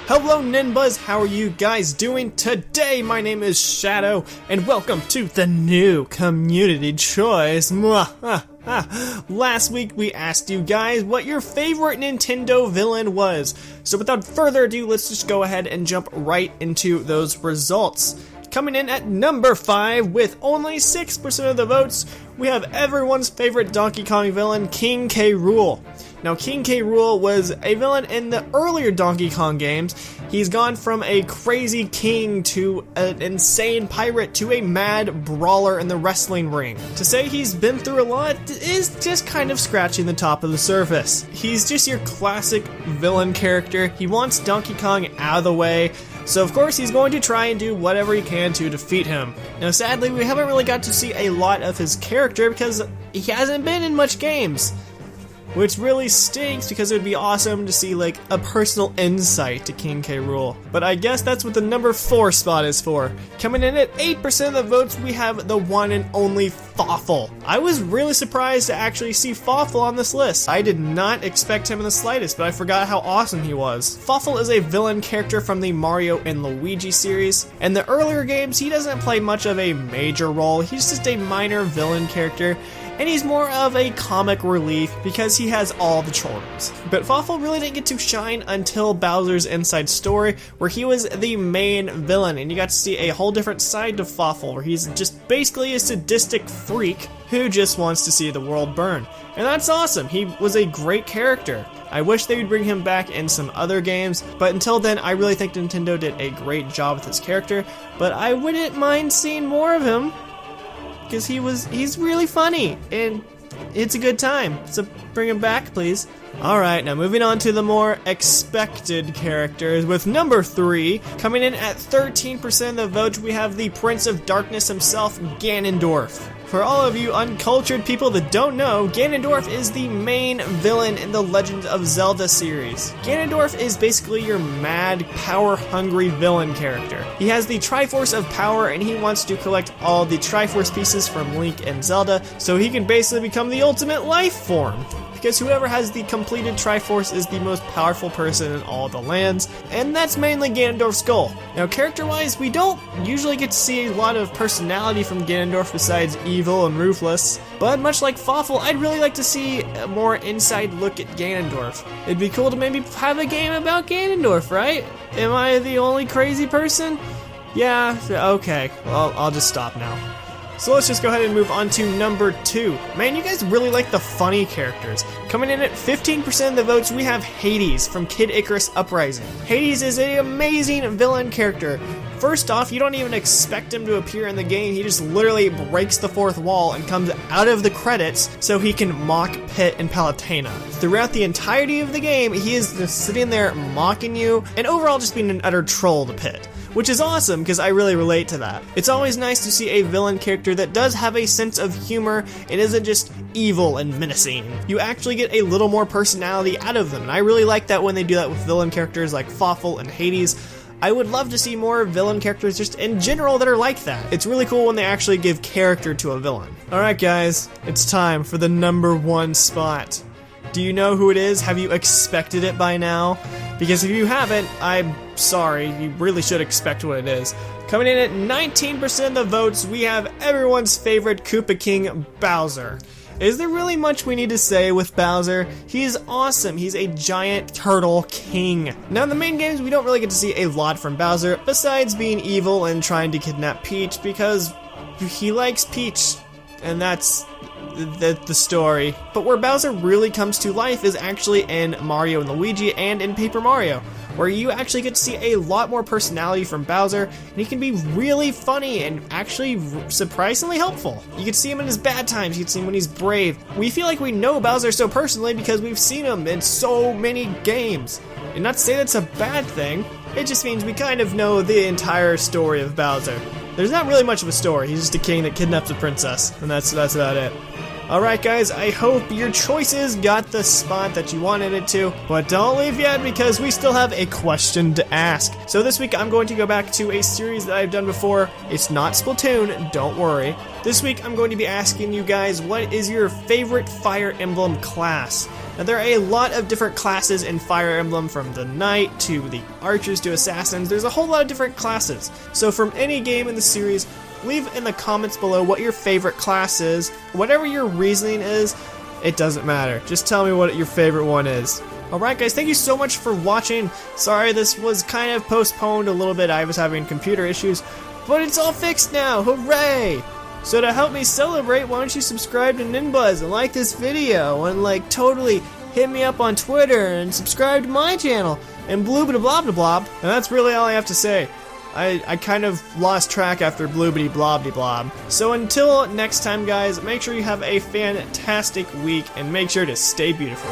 Hello NinBuzz, how are you guys doing today? My name is Shadow, and welcome to the new community choice. Last week we asked you guys what your favorite Nintendo villain was. So without further ado, let's just go ahead and jump right into those results. Coming in at number 5 with only 6% of the votes, we have everyone's favorite Donkey Kong villain, King K. Rool. Now, King K. Rool was a villain in the earlier Donkey Kong games. He's gone from a crazy king to an insane pirate to a mad brawler in the wrestling ring. To say he's been through a lot is just kind of scratching the top of the surface. He's just your classic villain character. He wants Donkey Kong out of the way, so of course he's going to try and do whatever he can to defeat him. Now sadly, we haven't really got to see a lot of his character because he hasn't been in much games. Which really stinks because it would be awesome to see like a personal insight to King K. Rool. But I guess that's what the number 4 spot is for. Coming in at 8% of the votes, we have the one and only Fawful. I was really surprised to actually see Fawful on this list. I did not expect him in the slightest, but I forgot how awesome he was. Fawful is a villain character from the Mario and Luigi series. In the earlier games, he doesn't play much of a major role. He's just a minor villain character. And he's more of a comic relief because he has all the charms. But Fawful really didn't get to shine until Bowser's Inside Story, where he was the main villain, and you got to see a whole different side to Fawful, where he's just basically a sadistic freak who just wants to see the world burn. And that's awesome. He was a great character. I wish they would bring him back in some other games, but until then, I really think Nintendo did a great job with his character, but I wouldn't mind seeing more of him. Because he's really funny, and it's a good time, so bring him back, please. Alright, now moving on to the more expected characters, with number 3, coming in at 13% of the votes, we have the Prince of Darkness himself, Ganondorf. For all of you uncultured people that don't know, Ganondorf is the main villain in the Legend of Zelda series. Ganondorf is basically your mad, power-hungry villain character. He has the Triforce of Power, and he wants to collect all the Triforce pieces from Link and Zelda, so he can basically become the ultimate life form. Because whoever has the completed Triforce is the most powerful person in all the lands, and that's mainly Ganondorf's goal. Now, character-wise, we don't usually get to see a lot of personality from Ganondorf besides evil and ruthless, but much like Fawful, I'd really like to see a more inside look at Ganondorf. It'd be cool to maybe have a game about Ganondorf, right? Am I the only crazy person? Yeah, okay, well, I'll just stop now. So let's just go ahead and move on to number 2. Man, you guys really like the funny characters. Coming in at 15% of the votes, we have Hades from Kid Icarus Uprising. Hades is an amazing villain character. First off, you don't even expect him to appear in the game. He just literally breaks the fourth wall and comes out of the credits so he can mock Pit and Palutena. Throughout the entirety of the game, he is just sitting there mocking you and overall just being an utter troll to Pit. Which is awesome, because I really relate to that. It's always nice to see a villain character that does have a sense of humor and isn't just evil and menacing. You actually get a little more personality out of them, and I really like that when they do that with villain characters like Fawful and Hades. I would love to see more villain characters just in general that are like that. It's really cool when they actually give character to a villain. Alright guys, it's time for the number 1 spot. Do you know who it is? Have you expected it by now? Because if you haven't, I'm sorry, you really should expect what it is. Coming in at 19% of the votes, we have everyone's favorite Koopa King, Bowser. Is there really much we need to say with Bowser? He's awesome. He's a giant turtle king. Now in the main games, we don't really get to see a lot from Bowser, besides being evil and trying to kidnap Peach, because he likes Peach, and that's the story. But where Bowser really comes to life is actually in Mario and Luigi and in Paper Mario, where you actually get to see a lot more personality from Bowser, and he can be really funny and actually surprisingly helpful. You can see him in his bad times, you can see him when he's brave. We feel like we know Bowser so personally because we've seen him in so many games. And not to say that's a bad thing, it just means we kind of know the entire story of Bowser. There's not really much of a story, he's just a king that kidnaps a princess, and that's about it. Alright guys, I hope your choices got the spot that you wanted it to, but don't leave yet because we still have a question to ask. So this week I'm going to go back to a series that I've done before. It's not Splatoon, don't worry. This week I'm going to be asking you guys, what is your favorite Fire Emblem class? Now there are a lot of different classes in Fire Emblem, from the Knight to the Archers to Assassins. There's a whole lot of different classes. So from any game in the series, leave in the comments below what your favorite class is. Whatever your reasoning is, it doesn't matter. Just tell me what your favorite one is. Alright guys, thank you so much for watching. Sorry this was kind of postponed a little bit. I was having computer issues, but it's all fixed now. Hooray! So to help me celebrate, why don't you subscribe to NinBuzz and like this video and like totally hit me up on Twitter and subscribe to my channel and bloobity blobity blob. And that's really all I have to say. I kind of lost track after bloobity blobity blob. So until next time guys, make sure you have a fantastic week and make sure to stay beautiful.